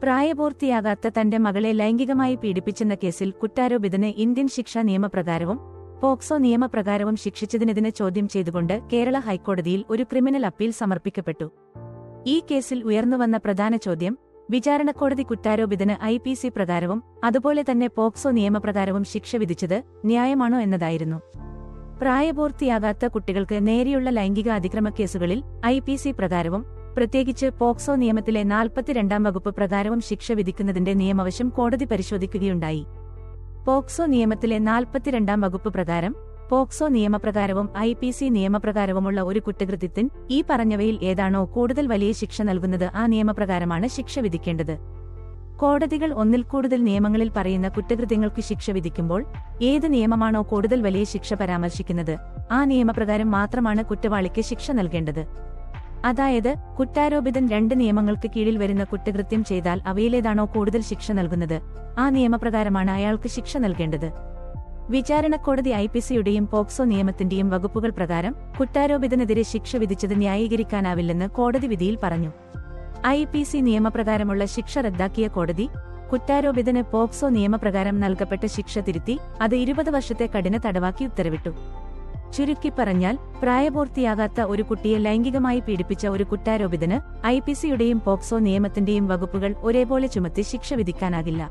പ്രായപൂർത്തിയാകാത്ത തന്റെ മകളെ ലൈംഗികമായി പീഡിപ്പിച്ചെന്ന കേസിൽ കുറ്റാരോപിതന് ഇന്ത്യൻ ശിക്ഷാ നിയമപ്രകാരവും പോക്സോ നിയമപ്രകാരവും ശിക്ഷിച്ചതിനെതിരെ ചോദ്യം ചെയ്തുകൊണ്ട് കേരള ഹൈക്കോടതിയിൽ ഒരു ക്രിമിനൽ അപ്പീൽ സമർപ്പിക്കപ്പെട്ടു. ഈ കേസിൽ ഉയർന്നുവന്ന പ്രധാന ചോദ്യം വിചാരണക്കോടതി കുറ്റാരോപിതന് IPC പ്രകാരവും അതുപോലെ തന്നെ പോക്സോ നിയമപ്രകാരവും ശിക്ഷ വിധിച്ചത് ന്യായമാണോ എന്നതായിരുന്നു. പ്രായപൂർത്തിയാകാത്ത കുട്ടികൾക്ക് നേരെയുള്ള ലൈംഗിക അതിക്രമ കേസുകളിൽ IPC പ്രകാരവും പ്രത്യേകിച്ച് പോക്സോ നിയമത്തിലെ 42-ാം വകുപ്പ് പ്രകാരവും ശിക്ഷ വിധിക്കുന്നതിന്റെ നിയമവശം കോടതി പരിശോധിക്കുകയുണ്ടായി. പോക്സോ നിയമത്തിലെ 42-ാം വകുപ്പ് പ്രകാരം പോക്സോ നിയമപ്രകാരവും IPC നിയമപ്രകാരവുമുള്ള ഒരു കുറ്റകൃത്യത്തിന് ഈ പറഞ്ഞവയിൽ ഏതാണോ കൂടുതൽ വലിയ ശിക്ഷ നൽകുന്നത് ആ നിയമപ്രകാരമാണ് ശിക്ഷ വിധിക്കേണ്ടത്. കോടതികൾ ഒന്നിൽ കൂടുതൽ നിയമങ്ങളിൽ പറയുന്ന കുറ്റകൃത്യങ്ങൾക്ക് ശിക്ഷ വിധിക്കുമ്പോൾ ഏത് നിയമമാണോ കൂടുതൽ വലിയ ശിക്ഷ പരാമർശിക്കുന്നത് ആ നിയമപ്രകാരം മാത്രമാണ് കുറ്റവാളിക്ക് ശിക്ഷ നൽകേണ്ടത്. അതായത് കുറ്റാരോപിതൻ 2 നിയമങ്ങൾക്ക് കീഴിൽ വരുന്ന കുറ്റകൃത്യം ചെയ്താൽ അവയിലേതാണോ കൂടുതൽ ശിക്ഷ നൽകുന്നത് ആ നിയമപ്രകാരമാണ് അയാൾക്ക് ശിക്ഷ നൽകേണ്ടത്. വിചാരണക്കോടതി IPCയുടെയും പോക്സോ നിയമത്തിന്റെയും വകുപ്പുകൾ പ്രകാരം കുറ്റാരോപിതനെതിരെ ശിക്ഷ വിധിച്ചത് ന്യായീകരിക്കാനാവില്ലെന്ന് കോടതി വിധിയിൽ പറഞ്ഞു. IPC നിയമപ്രകാരമുള്ള ശിക്ഷ റദ്ദാക്കിയ കോടതി കുറ്റാരോപിതന് പോക്സോ നിയമപ്രകാരം നൽകപ്പെട്ട ശിക്ഷ തിരുത്തി അത് 20 വർഷത്തെ കഠിന തടവാക്കി ഉത്തരവിട്ടു. ചുരുക്കി പറഞ്ഞാൽ പ്രായപൂർത്തിയാകാത്ത ഒരു കുട്ടിയെ ലൈംഗികമായി പീഡിപ്പിച്ച ഒരു കുറ്റാരോപിതന് IPCയുടെയും പോക്സോ നിയമത്തിന്റെയും വകുപ്പുകൾ ഒരേപോലെ ചുമത്തി ശിക്ഷ വിധിക്കാനാകില്ല.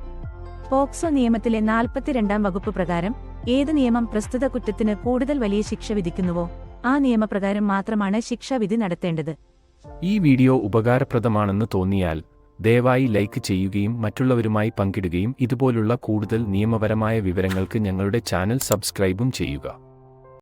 പോക്സോ നിയമത്തിലെ 42-ാം വകുപ്പ് പ്രകാരം ഏത് നിയമം പ്രസ്തുത കുറ്റത്തിന് കൂടുതൽ വലിയ ശിക്ഷ വിധിക്കുന്നുവോ ആ നിയമപ്രകാരം മാത്രമാണ് ശിക്ഷാവിധി നടത്തേണ്ടത്. ഈ വീഡിയോ ഉപകാരപ്രദമാണെന്ന് തോന്നിയാൽ ദയവായി ലൈക്ക് ചെയ്യുകയും മറ്റുള്ളവരുമായി പങ്കിടുകയും ഇതുപോലുള്ള കൂടുതൽ നിയമപരമായ വിവരങ്ങൾക്ക് ഞങ്ങളുടെ ചാനൽ സബ്സ്ക്രൈബും ചെയ്യുക.